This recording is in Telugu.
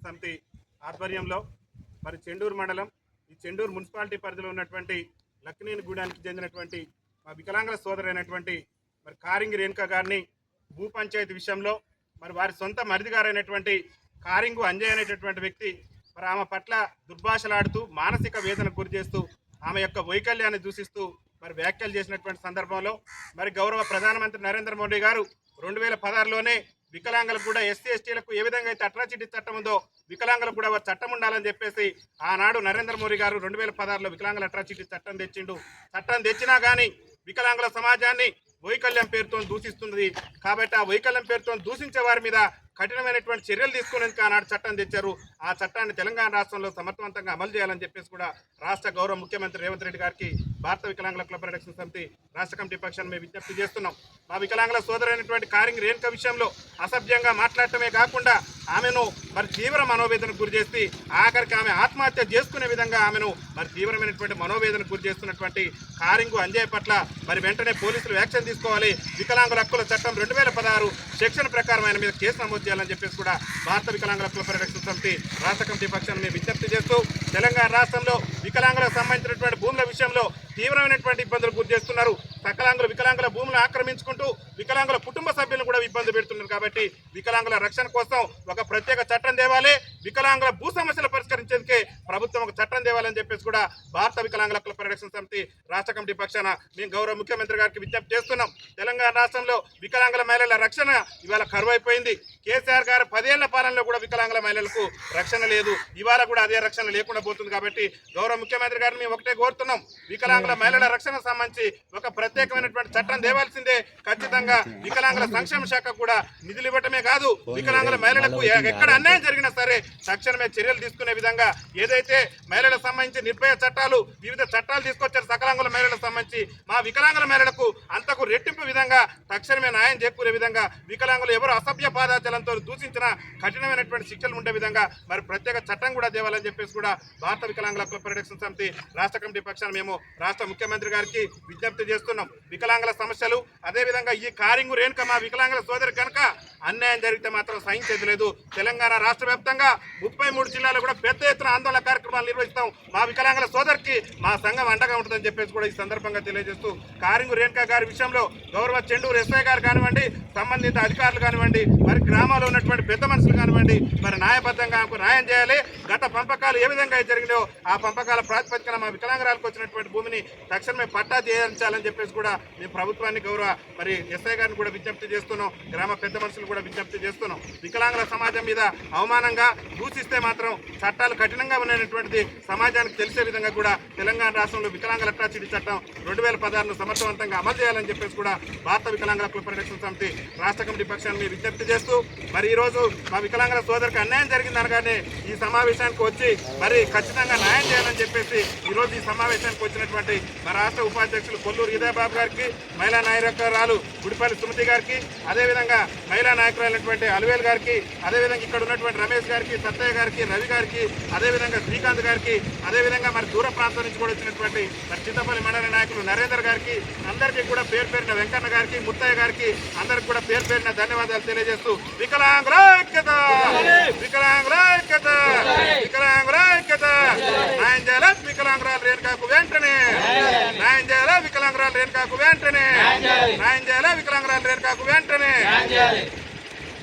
సమితి ఆధ్వర్యంలో మరి చెండూరు మండలం ఈ చెండూరు మున్సిపాలిటీ పరిధిలో ఉన్నటువంటి లక్కినేనిగూడానికి చెందినటువంటి మా వికలాంగుల సోదరైనటువంటి మరి కారింగి రేణుక గారిని భూ పంచాయతీ విషయంలో మరి వారి సొంత మరిది గారైనటువంటి కారింగు అంజయ్ అనేటటువంటి వ్యక్తి మరి ఆమె పట్ల దుర్భాషలాడుతూ మానసిక వేదనకు గురి చేస్తూ ఆమె యొక్క వైకల్యాన్ని దూషిస్తూ మరి వ్యాఖ్యలు చేసినటువంటి సందర్భంలో మరి గౌరవ ప్రధానమంత్రి నరేంద్ర మోడీ గారు 2016లోనే వికలాంగులకు కూడా ఎస్సీ ఎస్టీలకు ఏ విధంగా అయితే అట్రాసిటీ చట్టం ఉందో వికలాంగులకు కూడా చట్టం ఉండాలని చెప్పేసి ఆనాడు నరేంద్ర మోడీ గారు 2016లో వికలాంగుల అట్రాసిటీ చట్టం తెచ్చిండు. చట్టం తెచ్చినా కానీ వికలాంగుల సమాజాన్ని వైకల్యం పేరుతో దూషిస్తుంది. కాబట్టి ఆ వైకల్యం పేరుతో దూషించే వారి మీద కఠినమైనటువంటి చర్యలు తీసుకునేందుకు ఆనాడు చట్టం తెచ్చారు. ఆ చట్టాన్ని తెలంగాణ రాష్ట్రంలో సమర్థవంతంగా అమలు చేయాలని చెప్పేసి కూడా రాష్ట్ర గౌరవ ముఖ్యమంత్రి రేవంత్ రెడ్డి గారికి భారత వికలాంగుల క్లబ్ ప్రొటెక్షన్ సమితి రాష్ట్ర కమిటీ పక్షాన్ని మేము విజ్ఞప్తి చేస్తున్నాం. మా వికలాంగుల సోదరైనటువంటి కారింగి రేణుక విషయంలో అసభ్యంగా మాట్లాడటమే కాకుండా ఆమెను మరి తీవ్ర మనోవేదనకు గురి చేసి ఆఖరికి ఆమె ఆత్మహత్య చేసుకునే విధంగా ఆమెను మరి తీవ్రమైనటువంటి మనోవేదనకు గురి చేస్తున్నటువంటి కారింగు అంజయ్ పట్ల మరి వెంటనే పోలీసులు యాక్షన్ తీసుకోవాలి. వికలాంగుల హక్కుల చట్టం 2016 సెక్షన్ ప్రకారం ఆయన మీద కేసు నమోదు చేయాలని చెప్పేసి కూడా భారత వికలాంగుల క్లబ్ ప్రొటెక్షన్ సమితి రాష్ట్ర కమిటీ పక్షాన్ని మేము విజ్ఞప్తి చేస్తూ తెలంగాణ రాష్ట్రంలో వికలాంగులకు సంబంధించినటువంటి భూముల విషయంలో తీవ్రమైనటువంటి ఇబ్బందులు గురి చేస్తున్నారు. వికలాంగుల భూములను ఆక్రమించుకుంటూ వికలాంగుల కుటుంబ సభ్యులను కూడా ఇబ్బంది పెడుతున్నారు. కాబట్టి వికలాంగుల రక్షణ కోసం ఒక ప్రత్యేక చట్టం తేవాలి. వికలాంగుల భూ సమస్యలు పరిష్కరించేందుకే ప్రభుత్వం ఒక చట్టం తేవాలని చెప్పేసి కూడా భారత వికలాంగుల క్లబ్ ప్రొటెక్షన్ సమితి రాష్ట్ర కమిటీ పక్షాన మేము గౌరవ ముఖ్యమంత్రి గారికి విజ్ఞప్తి చేస్తున్నాం. తెలంగాణ రాష్ట్రంలో వికలాంగుల మహిళల రక్షణ ఇవాళ కరువైపోయింది. కేసీఆర్ గారు 10 ఏళ్ల పాలనలో కూడా వికలాంగుల మహిళలకు రక్షణ లేదు. ఇవాళ కూడా అదే రక్షణ లేకుండా పోతుంది. కాబట్టి గౌరవ ముఖ్యమంత్రి గారిని మేము ఒకటే కోరుతున్నాం, వికలాంగుల మహిళల రక్షణ సంబంధించి ఒక ప్రత్యేకమైనటువంటి చట్టం తేవాల్సిందే. ఖచ్చితంగా వికలాంగుల సంక్షేమ శాఖ కూడా నిధులు ఇవ్వటమే కాదు, వికలాంగుల మహిళలకు ఎక్కడ అన్యాయం జరిగినా సరే తక్షణమే చర్యలు తీసుకునే విధంగా ఏదైతే మహిళలకు సంబంధించి నిర్భయ చట్టాలు వివిధ చట్టాలు తీసుకొచ్చారు సకలాంగుల మహిళలకు సంబంధించి మా వికలాంగుల మహిళలకు అంతకు రెట్టింపు విధంగా తక్షణమే న్యాయం చేకూరే విధంగా వికలాంగులు ఎవరు అసభ్య పాదాచలంతో దూషించిన కఠినమైనటువంటి శిక్షలు ఉండే విధంగా మరి ప్రత్యేక చట్టం కూడా తేవాలని చెప్పేసి కూడా భారత వికలాంగుల క్లబ్ ప్రొటెక్షన్ సమితి రాష్ట్ర కమిటీ పక్షాన మేము రాష్ట్ర ముఖ్యమంత్రి గారికి విజ్ఞప్తి చేస్తున్నాం. వికలాంగుల సమస్యలు అదేవిధంగా ఈ కారింగు రేణుక మా వికలాంగుల సోదరి కనుక అన్యాయం జరిగితే మాత్రం సహించేది లేదు. తెలంగాణ రాష్ట్ర వ్యాప్తంగా 33 జిల్లాలో కూడా పెద్ద ఎత్తున ఆందోళన కార్యక్రమాలు నిర్వహిస్తాం. మా వికలాంగుల సోదరికి మా సంఘం అండగా ఉంటుందని చెప్పేసి కూడా ఈ సందర్భంగా తెలియజేస్తూ కారింగు రేణుక గారి విషయంలో గౌరవ చెండూరు ఎస్ఐ గారు కానివ్వండి, సంబంధిత అధికారులు కానివ్వండి, మరి గ్రామాల్లో ఉన్నటువంటి పెద్ద మనుషులు కానివ్వండి, మరి న్యాయబద్ధంగా న్యాయం చేయాలి. గత పంపకాలు ఏ విధంగా జరిగినాయో ఆ పంపకాల ప్రాతిపదికన మా వికలాంగురాలకు వచ్చినటువంటి భూమిని తక్షణమే పట్టా చేయించాలని చెప్పేసి కూడా మేము ప్రభుత్వాన్ని గౌరవ మరి ఎస్ఐ గారిని కూడా విజ్ఞప్తి చేస్తున్నాం. గ్రామ పెద్ద మనుషులు కూడా విజ్ఞప్తి చేస్తున్నాం. వికలాంగుల సమాజం మీద అవమానంగా దూషిస్తే మాత్రం చట్టాలు కఠినంగా ఉన్నటువంటిది సమాజానికి తెలిసే విధంగా కూడా తెలంగాణ రాష్ట్రంలో వికలాంగుల అట్రాసిటీ చట్టం 2016ను సమర్థవంతంగా అమలు చేయాలని చెప్పేసి కూడా భారత వికలాంగుల క్లబ్ ప్రొటెక్షన్ సమితి రాష్ట్ర కమిటీ పక్షాన్ని విజ్ఞప్తి చేస్తూ మరి ఈరోజు మా వికలాంగుల సోదరికి అన్యాయం జరిగింది అనగానే ఈ సమావేశానికి వచ్చి మరి ఖచ్చితంగా న్యాయం చేయాలని చెప్పేసి ఈరోజు ఈ సమావేశానికి వచ్చినటువంటి మా రాష్ట్ర ఉపాధ్యక్షులు కొల్లూరు హృదయబాబు గారికి, మహిళా నాయకురాలు గుడిపల్లి సుమతి గారికి, అదేవిధంగా మహిళా నాయకురాలైనటువంటి అలివేల్ గారికి, అదేవిధంగా ఇక్కడ ఉన్నటువంటి రమేష్ గారికి, సత్తయ్య గారికి, రవి గారికి, అదేవిధంగా శ్రీకాంత్ గారికి, అదేవిధంగా మరి దూర ప్రాంతం నుంచి కూడా వచ్చినటువంటి మరి చింతపల్లి మండల నాయకులు నరేందర్ గారికి, అందరికీ కూడా పేరు పేరున వెంకన్న గారికి, ముత్తయ్య గారికి అందరికి కూడా పేరు పేరున ధన్యవాదాలు తెలియజేస్తూ వికలాంగుల ఐక్యత, వికలాంగుల ఐక్యత, వికలాంగుల ఐక్యత, న్యాయం చేయాలి వికలాంగురాలు రేణుకాకు వెంటనే, న్యాయం చేయాలి వికలాంగురాలు రేణుకాకు వెంటనే, న్యాయం చేయాలి వికలాంగురాలు రేణుకాకు వెంటనే.